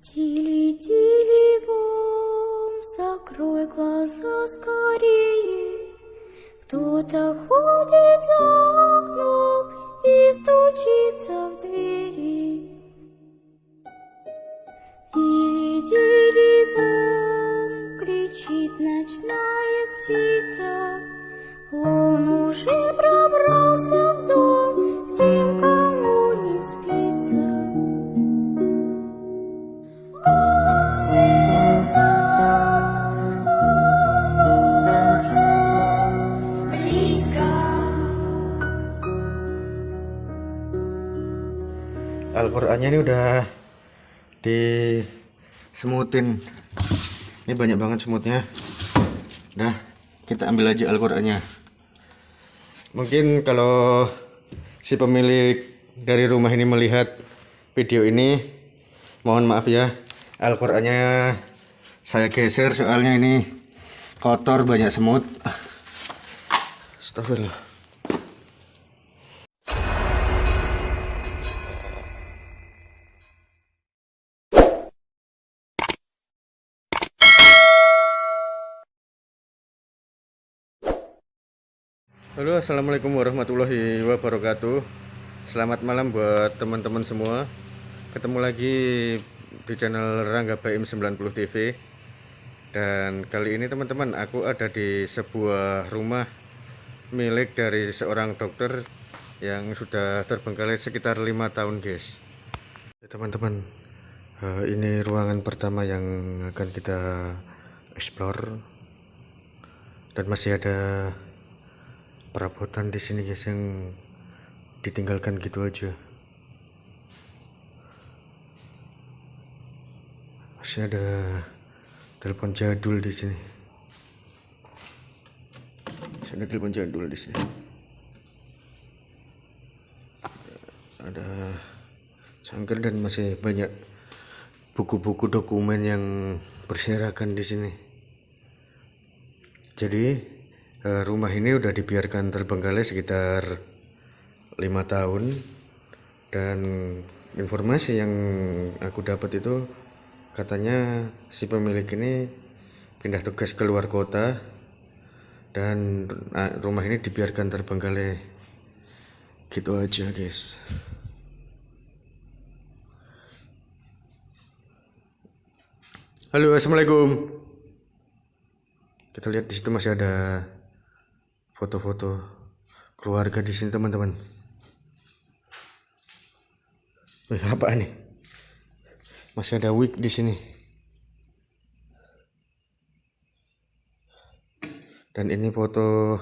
Тили-тили-бом, закрой глаза скорее. Кто-то ходит за окном и стучится в двери. Тили-тили-бом, кричит ночная птица. Он уже пробрался в дом, где никому не спится. Al-Qur'annya ini udah disemutin. Ini banyak banget semutnya. Udah, kita ambil aja Al-Qur'annya. Mungkin kalau si pemilik dari rumah ini melihat video ini, mohon maaf ya, Al-Qur'annya saya geser soalnya ini kotor, banyak semut. Astagfirullah. Halo, assalamualaikum warahmatullahi wabarakatuh. Selamat malam buat teman-teman semua. Ketemu lagi di channel Rangga BM 90 TV. Dan kali ini teman-teman, aku ada di sebuah rumah milik dari seorang dokter yang sudah terbengkalai sekitar 5 tahun guys. Teman-teman, ini ruangan pertama yang akan kita explore. Dan masih ada perabotan di sini guys yang ditinggalkan gitu aja. Masih ada telepon jadul di sini. Masih ada telepon jadul di sini. Ada cangkir dan masih banyak buku-buku dokumen yang berserakan di sini. Jadi rumah ini udah dibiarkan terbengkalai sekitar 5 tahun. Dan informasi yang aku dapat itu katanya si pemilik ini pindah tugas ke luar kota dan rumah ini dibiarkan terbengkalai gitu aja guys. Halo, assalamualaikum. Kita lihat di situ masih ada foto-foto keluarga di sini teman-teman. Apa nih? Masih ada wig di sini. Dan ini foto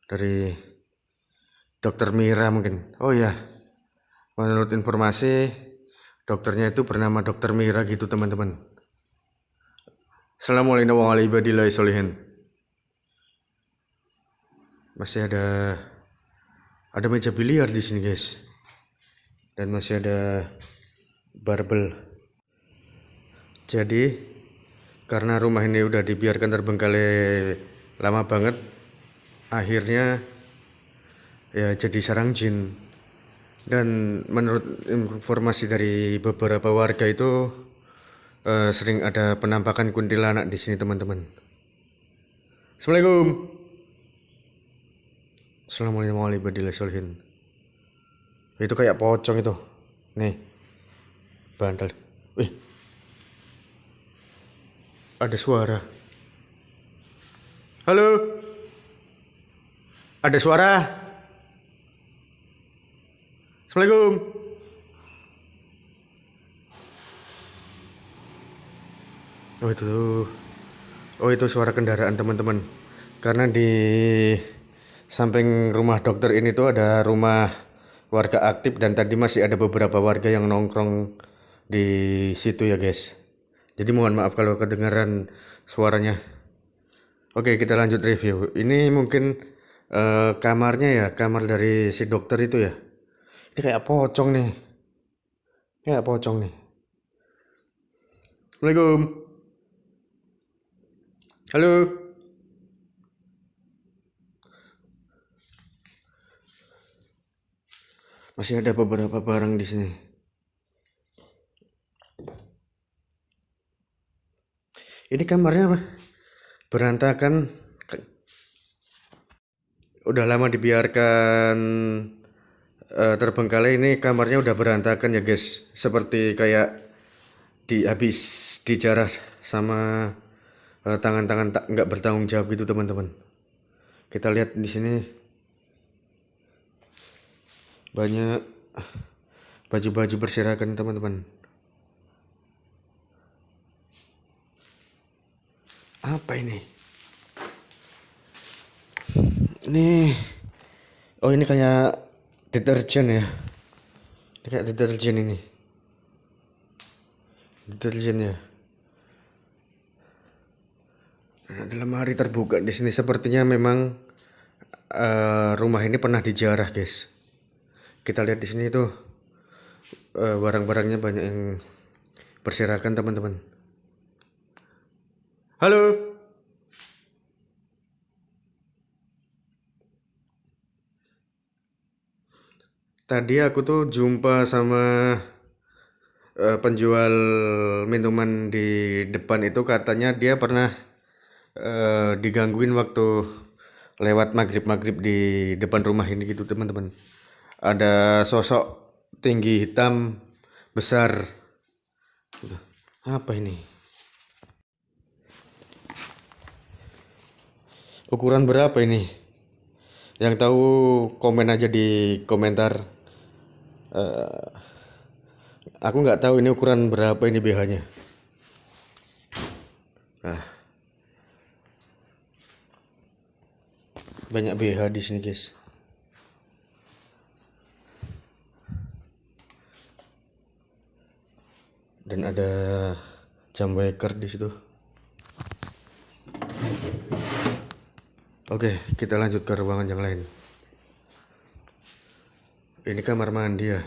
dari Dokter Mira mungkin. Oh ya, menurut informasi dokternya itu bernama Dokter Mira gitu teman-teman. Assalamualaikum warahmatullahi wabarakatuh. Masih ada meja biliar di sini guys, dan masih ada barbel. Jadi karena rumah ini udah dibiarkan terbengkalai lama banget, akhirnya ya jadi sarang jin. Dan menurut informasi dari beberapa warga itu sering ada penampakan kuntilanak di sini teman-teman. Assalamualaikum. Assalamualaikum warahmatullahi wabarakatuh. Itu kayak pocong itu. Nih. Bantal. Wih. Ada suara. Halo. Ada suara. Assalamualaikum. Oh itu suara kendaraan teman-teman. Karena di samping rumah dokter ini tuh ada rumah warga aktif, dan tadi masih ada beberapa warga yang nongkrong di situ ya guys. Jadi mohon maaf kalau kedengaran suaranya. Oke, kita lanjut review. Ini mungkin kamarnya ya, kamar dari si dokter itu ya. Ini kayak pocong nih. Kayak pocong nih. Assalamualaikum. Halo. Masih ada beberapa barang di sini. Ini kamarnya apa? Berantakan. Udah lama dibiarkan terbengkalai, ini kamarnya udah berantakan ya guys. Seperti kayak habis dijarah sama tangan-tangan tak nggak bertanggung jawab gitu teman-teman. Kita lihat di sini banyak baju-baju berserakan teman-teman. Apa ini? Oh ini kayak deterjen ya. Ini kayak deterjen ini. Deterjen ya. Dan ada lemari terbuka di sini. Sepertinya memang rumah ini pernah dijarah guys. Kita lihat di sini tuh barang-barangnya banyak yang berserakan teman-teman. Halo. Tadi aku tuh jumpa sama penjual minuman di depan itu, katanya dia pernah digangguin waktu lewat maghrib di depan rumah ini gitu teman-teman. Ada sosok tinggi hitam besar. Apa ini? Ukuran berapa ini? Yang tahu komen aja di komentar. Aku nggak tahu ini ukuran berapa ini BH-nya. Nah, banyak BH di sini guys. Dan ada jam waker di situ. Oke, kita lanjut ke ruangan yang lain. Ini kamar mandi ya.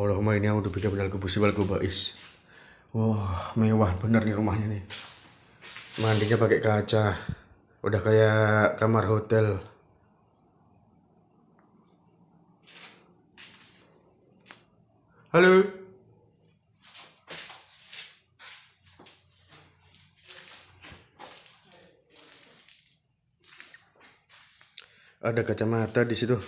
Allahumma inni a'udzubika minal khubuthi wal khaba'is. Wah, mewah bener nih rumahnya nih. Mandinya pakai kaca. Udah kayak kamar hotel. Halo. Ada kacamata di situ.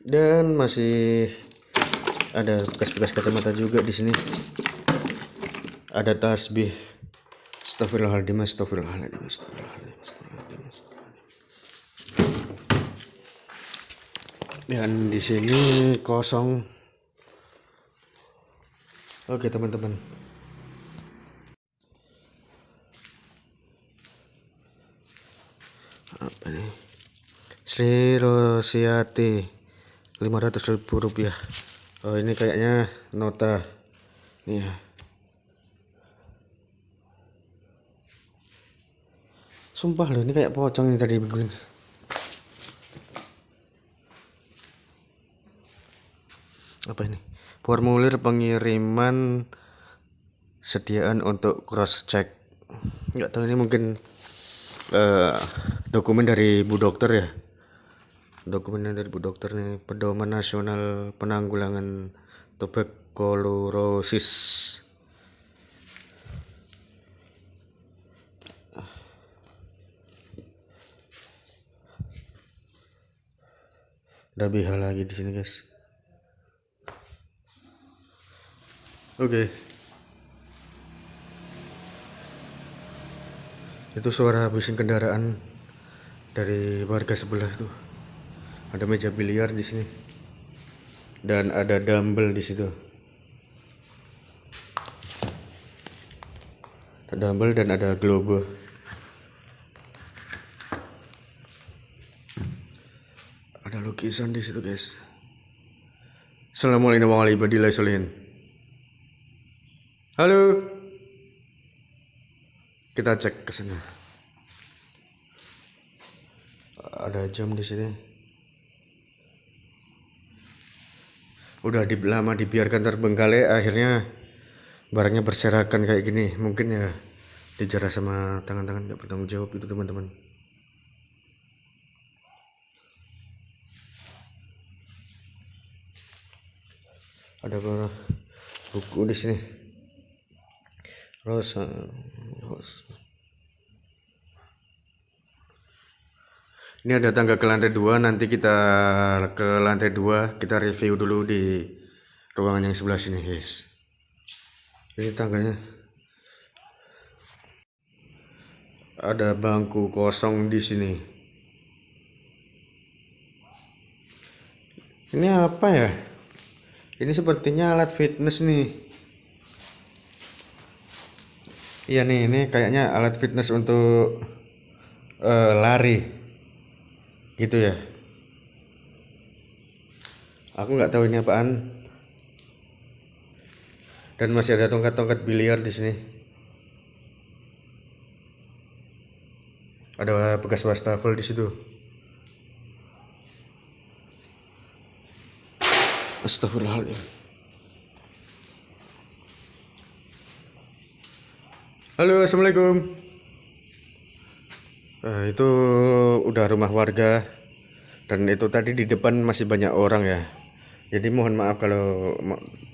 Dan masih ada bekas-bekas kacamata juga di sini. Ada tasbih. Astagfirullahaladzim, astagfirullahaladzim, astagfirullahaladzim, astagfirullahaladzim, astagfirullahaladzim. Dan di sini kosong. Oke teman-teman. Apa nih? Sri Rosiati 500.000 rupiah. Oh ini kayaknya nota nih ya. Sumpah loh, ini kayak pocong ini tadi beguling. Apa ini? Formulir pengiriman sediaan untuk cross check. Nggak tahu, ini mungkin dokumen dari Bu Dokter ya. Dokumen dari Bu Dokter nih, Pedoman Nasional Penanggulangan Tuberkulosis. Ada BH lagi di sini guys. Oke. Itu suara bising kendaraan dari warga sebelah tuh. Ada meja biliar di sini. Dan ada dumbbell di situ. Ada dumbbell dan ada globe. Ada lukisan di situ guys. Assalamualaikum warahmatullahi wabarakatuh. Halo. Kita cek ke sana. Ada jam di sini. Udah lama dibiarkan terbengkalai, akhirnya barangnya berserakan kayak gini. Mungkin ya dijarah sama tangan-tangan nggak bertanggung jawab itu teman-teman. Ada beberapa buku di sini. Rosa. Ini ada tangga ke lantai 2, nanti kita ke lantai 2, kita review dulu di ruangan yang sebelah sini, guys. Ini tangganya. Ada bangku kosong di sini. Ini apa ya? Ini sepertinya alat fitness nih. Iya nih, ini kayaknya alat fitness untuk lari. Gitu ya. Aku nggak tahu ini apaan. Dan masih ada tongkat-tongkat biliar di sini. Ada bekas wastafel di situ. Astagfirullahaladzim. Halo, assalamualaikum. Itu udah rumah warga, dan itu tadi di depan masih banyak orang ya. Jadi mohon maaf kalau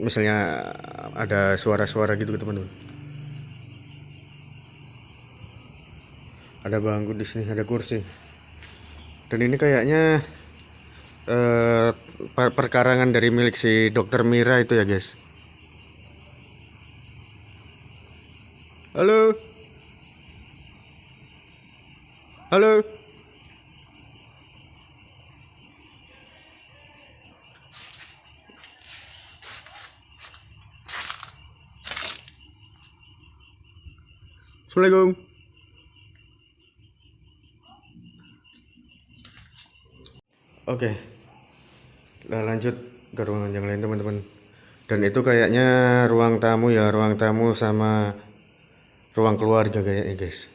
misalnya ada suara-suara gitu teman-teman. Ada bangku di sini, ada kursi. Dan ini kayaknya perkarangan dari milik si Dokter Mira itu ya guys. Halo. Halo. Assalamualaikum. Oke. Nah, lanjut ke ruangan yang lain teman-teman. Dan itu kayaknya ruang tamu ya, ruang tamu sama ruang keluarga kayaknya guys.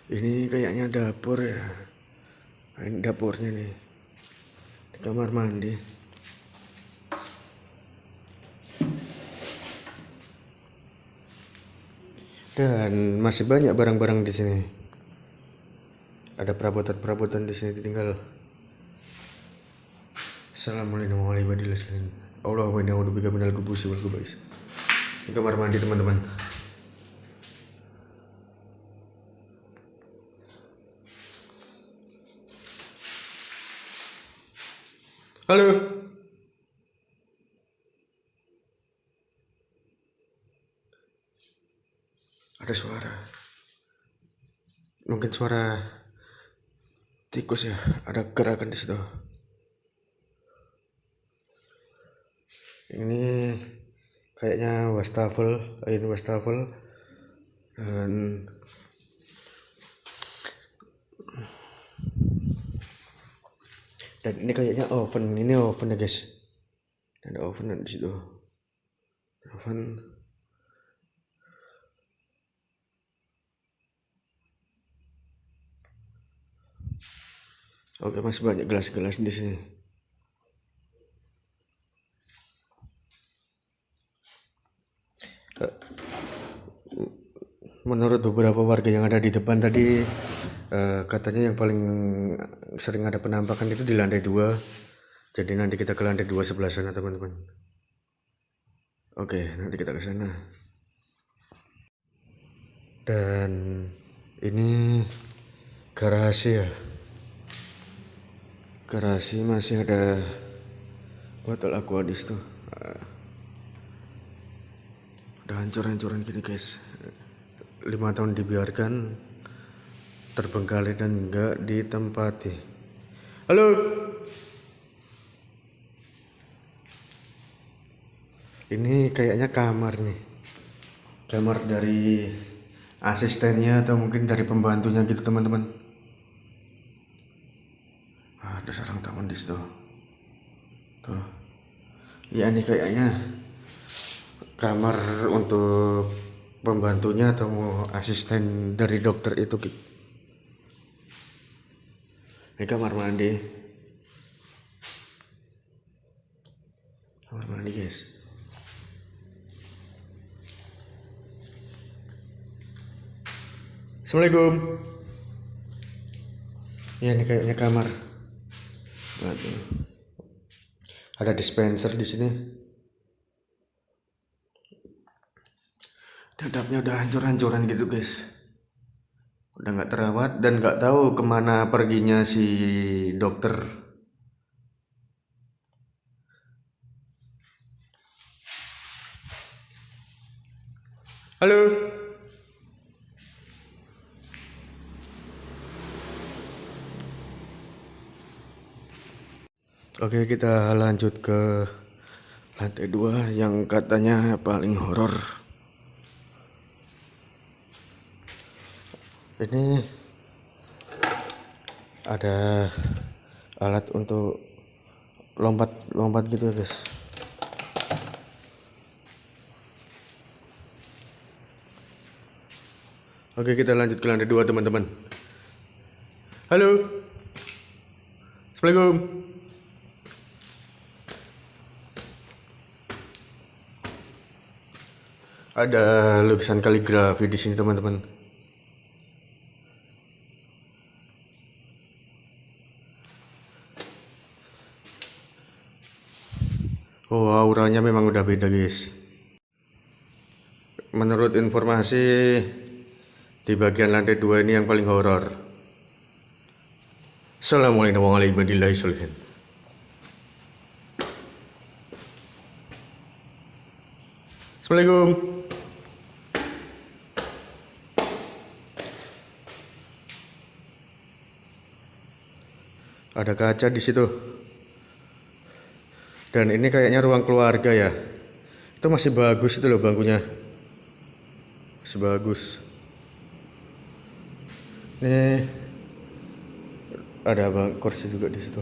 Ini kayaknya dapur ya. Nah, ini dapurnya nih. Di kamar mandi. Dan masih banyak barang-barang di sini. Ada perabotan-perabotan di sini ditinggal. Assalamualaikum warahmatullahi wabarakatuh. Allahumma inna a'udzubika minal khubuthi wal khaba'is. Di kamar mandi teman-teman. Halo. Ada suara. Mungkin suara tikus ya. Ada gerakan di situ. Ini kayaknya wastafel, ini wastafel. Dan ini kayaknya oven, ini oven ya guys. Ada oven di situ. Oven. Oke, masih banyak gelas-gelas di sini. Menurut beberapa warga yang ada di depan tadi, katanya yang paling sering ada penampakan itu di lantai 2. Jadi nanti kita ke lantai 2 sebelah sana teman-teman. Oke, nanti kita ke sana. Dan ini garasi ya. Garasi masih ada botol aquadis tuh. Udah hancur-hancuran gini guys. 5 tahun dibiarkan, terbengkalai dan enggak ditempati. Halo. Ini kayaknya kamar nih. Kamar dari asistennya atau mungkin dari pembantunya gitu teman-teman. Ada sarang tangan di situ. Tuh. Ya ini kayaknya kamar untuk pembantunya atau asisten dari dokter itu. Ini kamar mandi. Kamar mandi guys. Assalamualaikum. Ya ini kayaknya kamar. Aduh. Ada dispenser di sini. Dadapnya udah hancur-hancuran gitu guys. Udah nggak terawat dan nggak tahu kemana perginya si dokter. Halo. Oke, kita lanjut ke lantai 2 yang katanya paling horor. Ini ada alat untuk lompat gitu ya guys. Oke, kita lanjut ke lantai 2 teman-teman. Halo. Assalamualaikum. Ada lukisan kaligrafi di sini teman-teman. Oh, auranya memang udah beda guys. Menurut informasi di bagian lantai 2 ini yang paling horor. Assalamualaikum warahmatullahi wabarakatuh. Assalamualaikum. Ada kaca di situ. Dan ini kayaknya ruang keluarga ya. Itu masih bagus itu loh bangkunya. Masih bagus. Ini ada kursi juga di situ.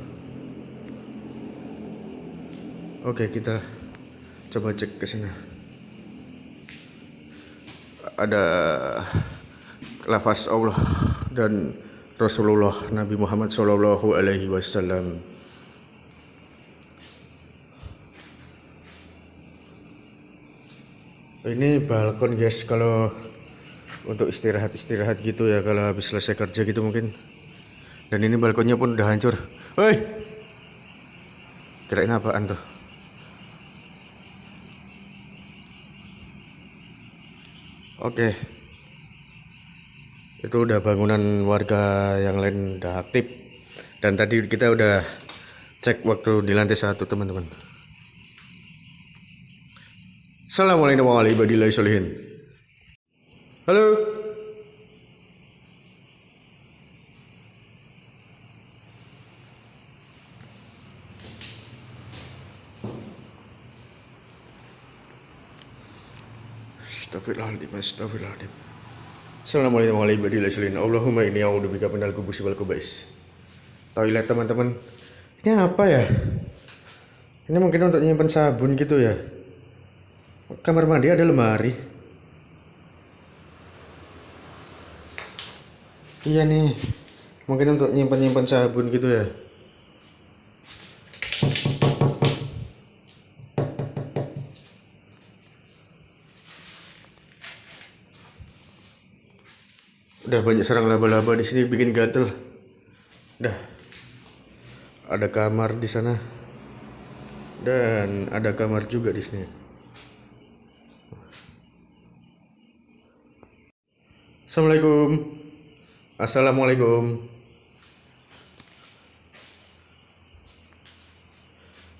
Oke, kita coba cek ke sana. Ada lafaz Allah dan Rasulullah Nabi Muhammad Shallallahu Alaihi Wasallam. Ini balkon guys, kalau untuk istirahat gitu ya, kalau habis selesai kerja gitu mungkin. Dan ini balkonnya pun udah hancur. Woi, kirain apaan tuh? Oke, itu udah bangunan warga yang lain udah aktif. Dan tadi kita udah cek waktu di lantai 1 teman-teman. Assalamualaikum warahmatullahi wabarakatuh. Halo. Astagfirullahaladzim. Assalamualaikum warahmatullahi wabarakatuh. Allahumma inni a'udzubika minal khubuthi wal khaba'is. Toilet teman-teman. Ini apa ya? Ini mungkin untuk nyimpan sabun gitu ya. Kamar mandi ada lemari. Iya nih, mungkin untuk nyimpan sabun gitu ya. Udah banyak sarang laba-laba di sini, bikin gatel. Dah, ada kamar di sana dan ada kamar juga di sini. Assalamualaikum.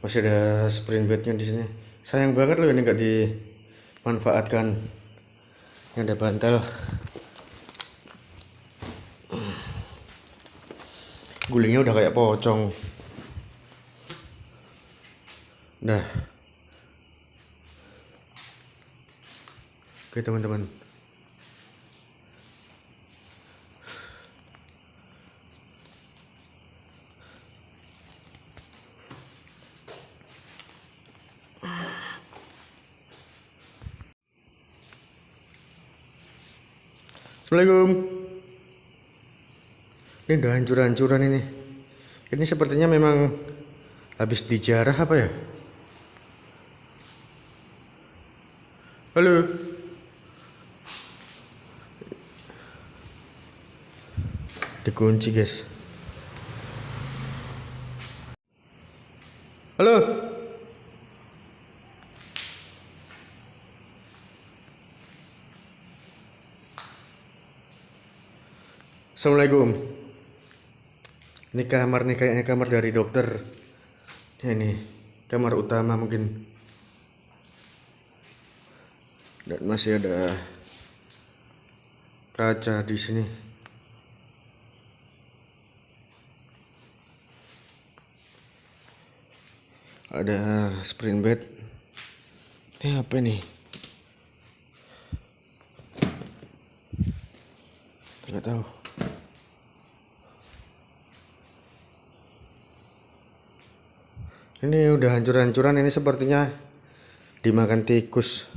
Masih ada spring bednya di sini. Sayang banget loh ini nggak dimanfaatkan. Ini ada bantal. Gulingnya udah kayak pocong. Dah. Oke teman-teman. Assalamualaikum. Ini udah hancur-hancuran ini. Ini sepertinya memang habis dijarah apa ya? Halo. Dikunci guys. Halo. Assalamualaikum. Ini kamar nih, kayaknya kamar dari dokter. Ini kamar utama mungkin. Dan masih ada kaca di sini. Ada spring bed. Ini apa nih? Tidak tahu. Ini udah hancur-hancuran, ini sepertinya dimakan tikus.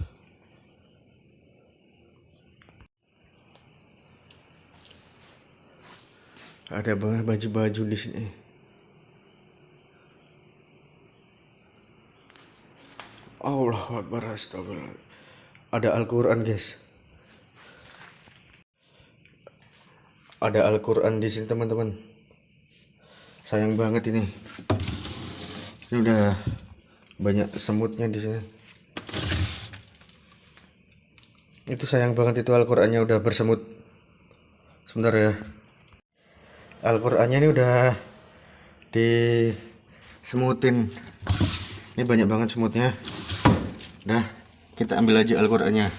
Ada baju-baju di sini. Allahu Akbar, astagfirullah. Ada Al-Qur'an, guys. Ada Al-Qur'an di sini, teman-teman. Sayang banget ini. Ini udah banyak semutnya di sini. Itu sayang banget, itu Al-Qur'annya udah bersemut. Sebentar ya. Al-Qur'annya ini udah disemutin. Ini banyak banget semutnya. Nah, kita ambil aja Al-Qur'annya.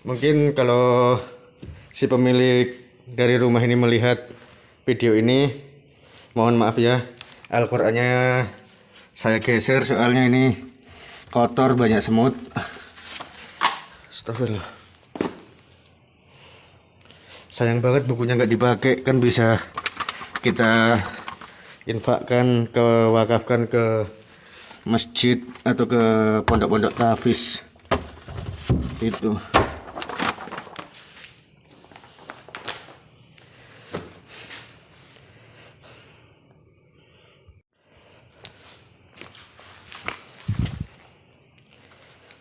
Mungkin kalau si pemilik dari rumah ini melihat video ini, mohon maaf ya. Al-Qur'annya saya geser soalnya ini kotor, banyak semut. Astagfirullah. Sayang banget bukunya nggak dipakai, kan bisa kita infakkan, wakafkan ke masjid atau ke pondok-pondok tahfiz itu.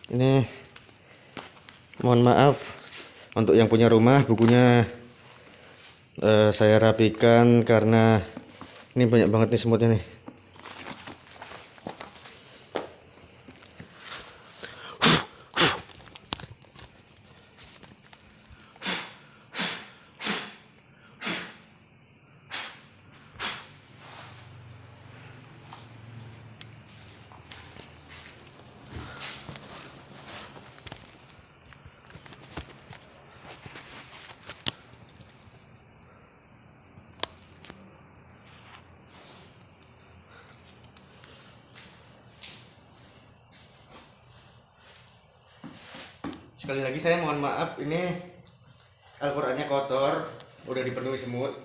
Ini mohon maaf untuk yang punya rumah, bukunya saya rapikan karena ini banyak banget nih semutnya nih. Sekali lagi saya mohon maaf, ini Al-Qur'annya kotor, udah dipenuhi semut.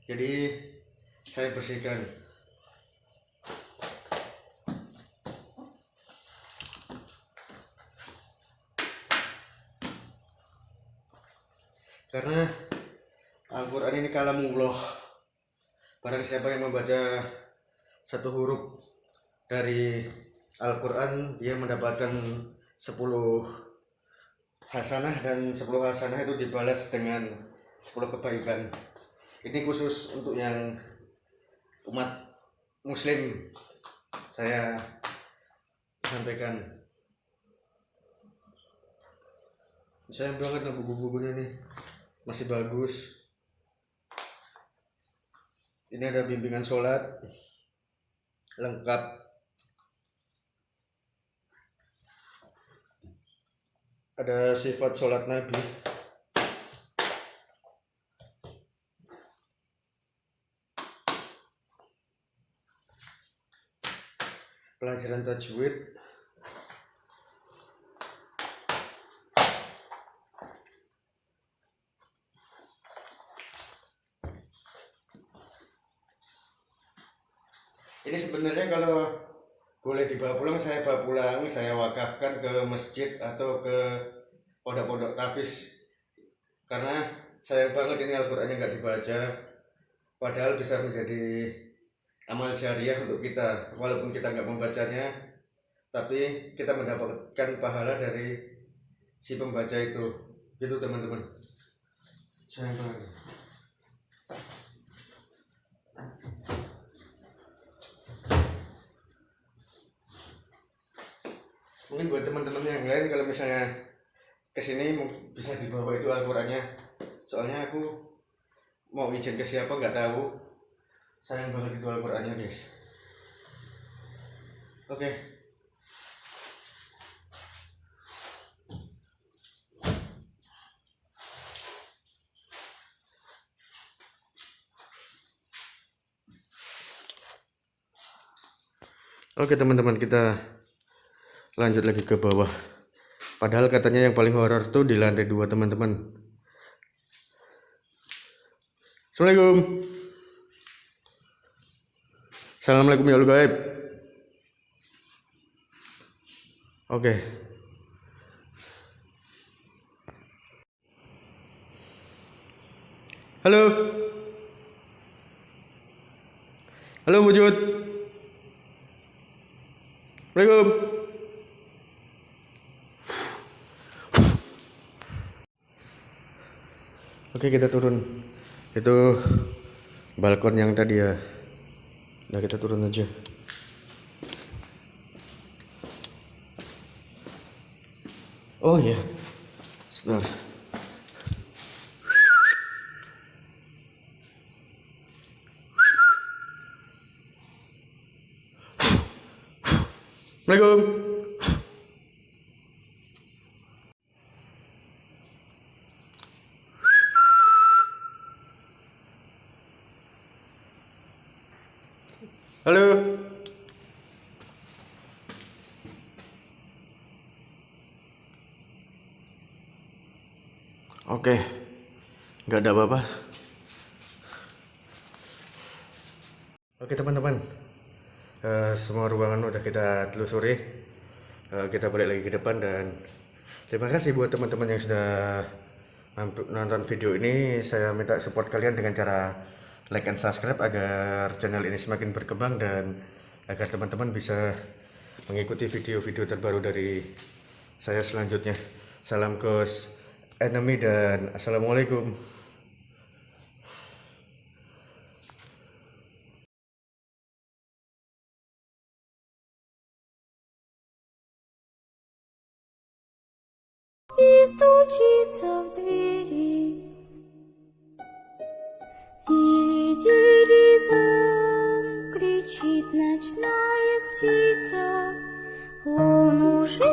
Jadi saya bersihkan. Karena Al-Qur'an ini kalamullah. Barang siapa yang membaca satu huruf dari Al-Qur'an, dia mendapatkan 10 hasanah, dan 10 hasanah itu dibalas dengan 10 kebaikan. Ini khusus untuk yang umat muslim saya sampaikan. Sayang banget lah buku-bukunya nih, masih bagus. Ini ada bimbingan sholat lengkap. Ada sifat sholat Nabi. Pelajaran tajwid. Ini sebenarnya kalau boleh dibawa pulang, saya bawa pulang, saya wakafkan ke masjid atau ke pondok-pondok tahfiz. Karena sayang banget ini Al-Qur'annya nggak dibaca, padahal bisa menjadi amal jariah untuk kita. Walaupun kita nggak membacanya, tapi kita mendapatkan pahala dari si pembaca itu. Gitu teman-teman. Sayang banget. Mungkin buat teman-teman yang lain kalau misalnya kesini bisa dibawa itu Al-Qurannya. Soalnya aku mau izin ke siapa nggak tahu. Sayang banget itu Al-Qurannya guys. Oke. Oke teman-teman, kita lanjut lagi ke bawah. Padahal katanya yang paling horor tuh di lantai 2 teman-teman. Assalamualaikum. Assalamualaikum ya Allah gaib. Oke. Halo. Halo wujud. Assalamualaikum. Oke, kita turun. Itu balkon yang tadi ya. Nah, kita turun aja. Oh iya. Sebentar. Assalamualaikum. Halo. Oke, nggak ada apa-apa. Oke teman-teman, semua ruangan udah kita telusuri. Kita balik lagi ke depan dan terima kasih buat teman-teman yang sudah nonton video ini. Saya minta support kalian dengan cara like and subscribe agar channel ini semakin berkembang dan agar teman-teman bisa mengikuti video-video terbaru dari saya selanjutnya. Salam Ghost Enemy dan assalamualaikum. И стучится в двери. Дили-дили-бом, кричит ночная птица. Он уже